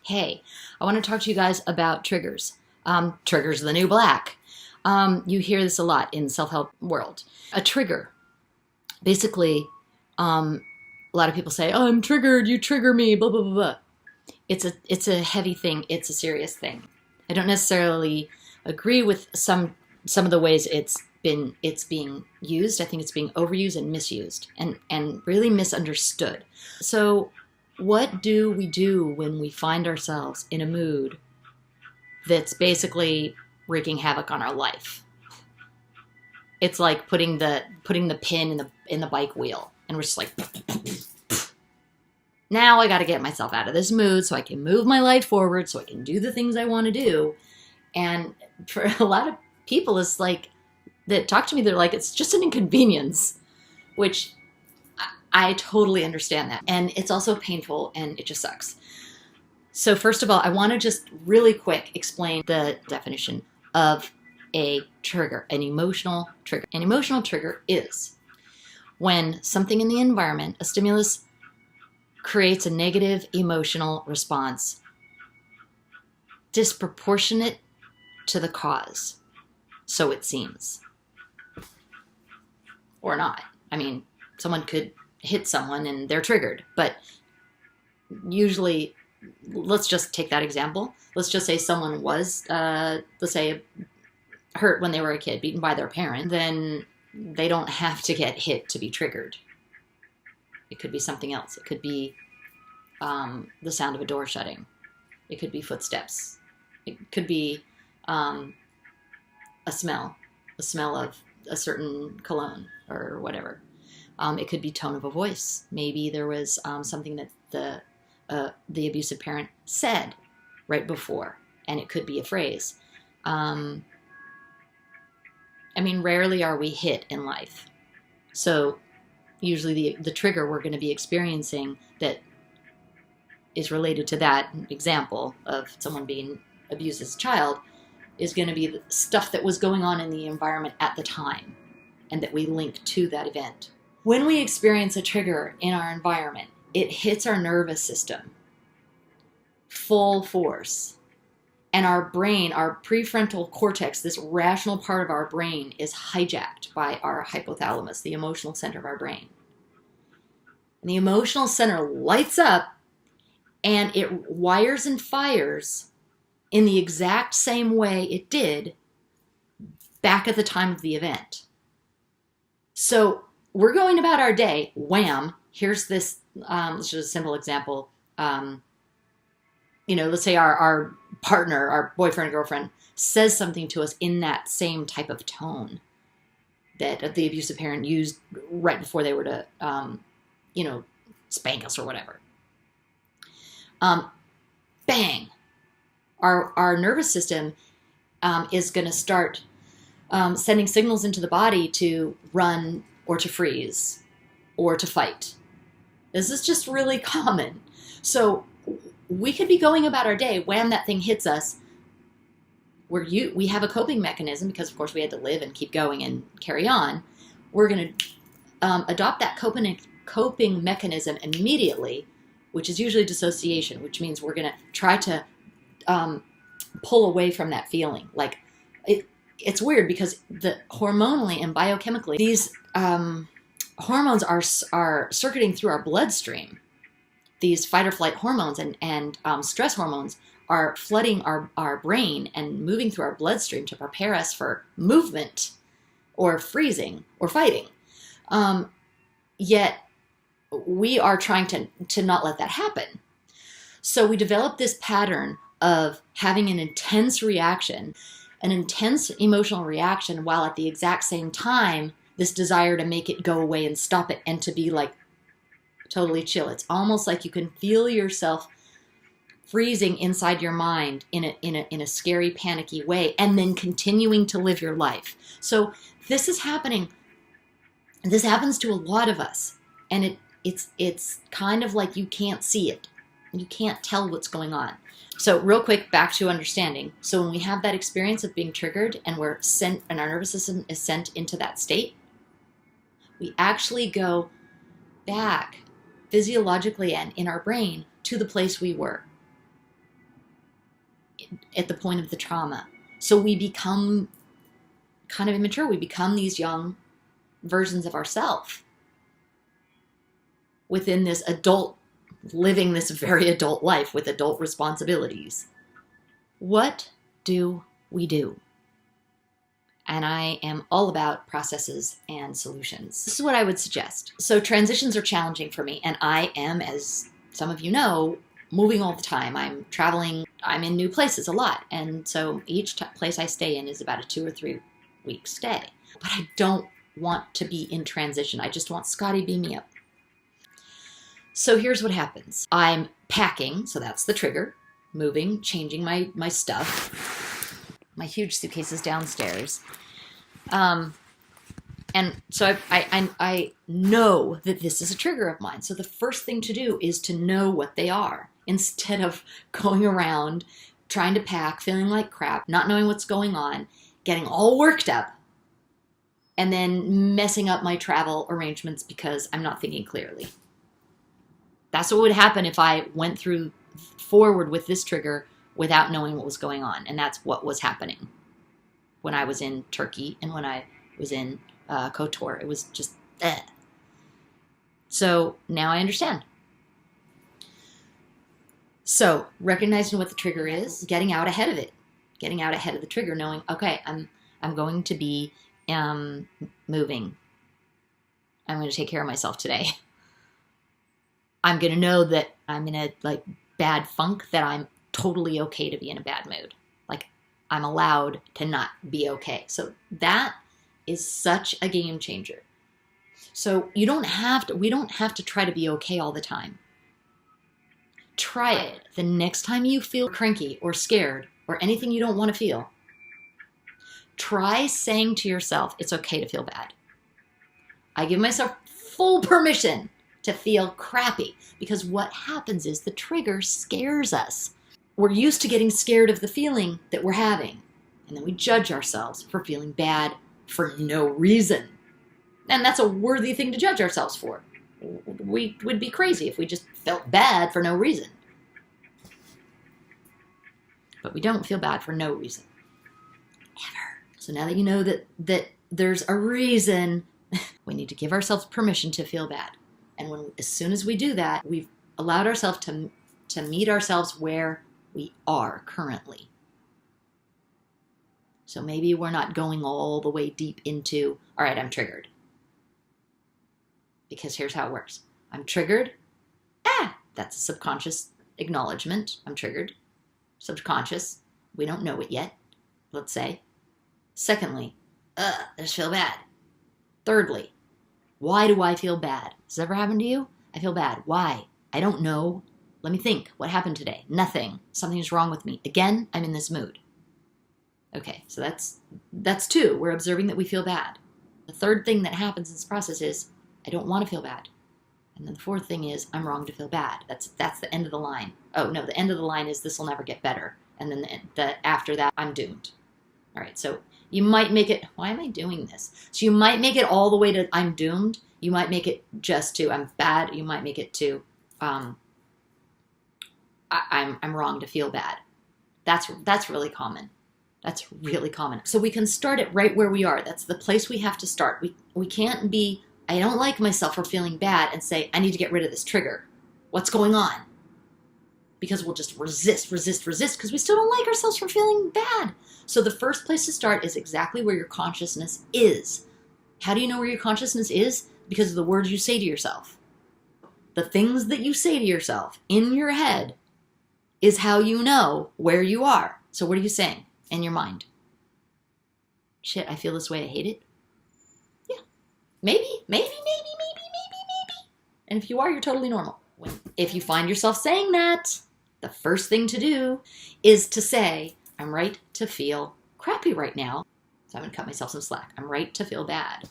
Hey, I want to talk to you guys about triggers. Triggers the new black. You hear this a lot in the self-help world. A trigger. Basically, a lot of people say, "Oh, I'm triggered, you trigger me, blah, blah, blah, blah." It's a heavy thing. It's a serious thing. I don't necessarily agree with some of the ways it's being used. I think it's being overused and misused and really misunderstood. So what do we do when we find ourselves in a mood that's basically wreaking havoc on our life? It's like putting the pin in the bike wheel, and we're just like, now I got to get myself out of this mood so I can move my life forward, so I can do the things I want to do. And for a lot of people, it's like, that talk to me, they're like, it's just an inconvenience, which I totally understand that. And it's also painful, and it just sucks. So first of all, I want to just really quick explain the definition of a trigger, an emotional trigger. An emotional trigger is when something in the environment, a stimulus, creates a negative emotional response disproportionate to the cause. So it seems. Or not. I mean, someone could hit someone and they're triggered, but usually, let's just take that example. Let's just say someone was, let's say, hurt when they were a kid, beaten by their parent. Then they don't have to get hit to be triggered. It could be something else. It could be the sound of a door shutting. It could be footsteps. It could be a smell of a certain cologne or whatever. It could be tone of a voice. Maybe there was something that the abusive parent said right before, and it could be a phrase. I mean, rarely are we hit in life. So usually the trigger we're going to be experiencing that is related to that example of someone being abused as a child is going to be the stuff that was going on in the environment at the time and that we link to that event. When we experience a trigger in our environment, it hits our nervous system full force. And our brain, our prefrontal cortex, this rational part of our brain, is hijacked by our hypothalamus, the emotional center of our brain. And the emotional center lights up, and it wires and fires in the exact same way it did back at the time of the event. So we're going about our day, wham, here's this, let's just a simple example. Let's say our partner, our boyfriend or girlfriend, says something to us in that same type of tone that the abusive parent used right before they were to, spank us or whatever. Bang! Our nervous system is going to start sending signals into the body to run or to freeze or to fight. This is just really common. So we could be going about our day, wham, that thing hits us. We have a coping mechanism because, of course, we had to live and keep going and carry on. We're going to adopt that coping mechanism immediately, which is usually dissociation, which means we're going to try to pull away from that feeling. Like, it's weird because hormonally and biochemically, these hormones are circuiting through our bloodstream. These fight or flight hormones and stress hormones are flooding our brain and moving through our bloodstream to prepare us for movement or freezing or fighting. Yet we are trying to not let that happen. So we develop this pattern of having an intense reaction, an intense emotional reaction, while at the exact same time, this desire to make it go away and stop it and to be like, totally chill. It's almost like you can feel yourself freezing inside your mind in a scary, panicky way, and then continuing to live your life. So this is happening. This happens to a lot of us, and it's kind of like you can't see it. You can't tell what's going on. So real quick, back to understanding. So when we have that experience of being triggered and our nervous system is sent into that state, we actually go back physiologically and in our brain to the place we were. at the point of the trauma. So we become kind of immature. We become these young versions of ourselves within this adult, living this very adult life with adult responsibilities. What do we do? And I am all about processes and solutions. This is what I would suggest. So transitions are challenging for me, and I am, as some of you know, moving all the time. I'm traveling, I'm in new places a lot, and so each place I stay in is about a 2 or 3 week stay. But I don't want to be in transition. I just want Scotty beam me up. So here's what happens. I'm packing, so that's the trigger, moving, changing my stuff. My huge suitcase is downstairs. And so I know that this is a trigger of mine. So the first thing to do is to know what they are, instead of going around trying to pack, feeling like crap, not knowing what's going on, getting all worked up, and then messing up my travel arrangements because I'm not thinking clearly. That's what would happen if I went forward with this trigger without knowing what was going on. And that's what was happening when I was in Turkey and when I was in KOTOR. It was just, So now I understand. So recognizing what the trigger is, getting out ahead of it, getting out ahead of the trigger, knowing, okay, I'm going to be moving. I'm going to take care of myself today. I'm going to know that I'm in a bad funk, that I'm totally okay to be in a bad mood. Like, I'm allowed to not be okay. So that is such a game changer. So we don't have to try to be okay all the time. Try it. The next time you feel cranky or scared or anything you don't want to feel, try saying to yourself, it's okay to feel bad. I give myself full permission to feel crappy, because what happens is the trigger scares us. We're used to getting scared of the feeling that we're having, and then we judge ourselves for feeling bad for no reason. And that's a worthy thing to judge ourselves for. We would be crazy if we just felt bad for no reason. But we don't feel bad for no reason. Ever. So now that you know that there's a reason, we need to give ourselves permission to feel bad. And as soon as we do that, we've allowed ourselves to meet ourselves where we are currently. So maybe we're not going all the way deep into, all right, I'm triggered. Because here's how it works. I'm triggered. That's a subconscious acknowledgement. I'm triggered. Subconscious. We don't know it yet, let's say. Secondly, I just feel bad. Thirdly, why do I feel bad? Does this ever happen to you? I feel bad. Why? I don't know. Let me think. What happened today? Nothing. Something's wrong with me. Again, I'm in this mood. Okay, so that's 2. We're observing that we feel bad. The third thing that happens in this process is, I don't want to feel bad. And then the fourth thing is, I'm wrong to feel bad. That's the end of the line. Oh, no, the end of the line is, this will never get better. And then after that, I'm doomed. All right, so you might make it, why am I doing this? So you might make it all the way to, I'm doomed. You might make it just to, I'm bad. You might make it to, I'm wrong to feel bad. That's really common. That's really common. So we can start it right where we are. That's the place we have to start. We can't be, I don't like myself for feeling bad, and say, I need to get rid of this trigger. What's going on? Because we'll just resist, because we still don't like ourselves for feeling bad. So the first place to start is exactly where your consciousness is. How do you know where your consciousness is? Because of the words you say to yourself. The things that you say to yourself in your head is how you know where you are. So what are you saying in your mind? Shit, I feel this way, I hate it. Yeah. Maybe. And if you are, you're totally normal. If you find yourself saying that, the first thing to do is to say, I'm right to feel crappy right now. So I'm going to cut myself some slack. I'm right to feel bad.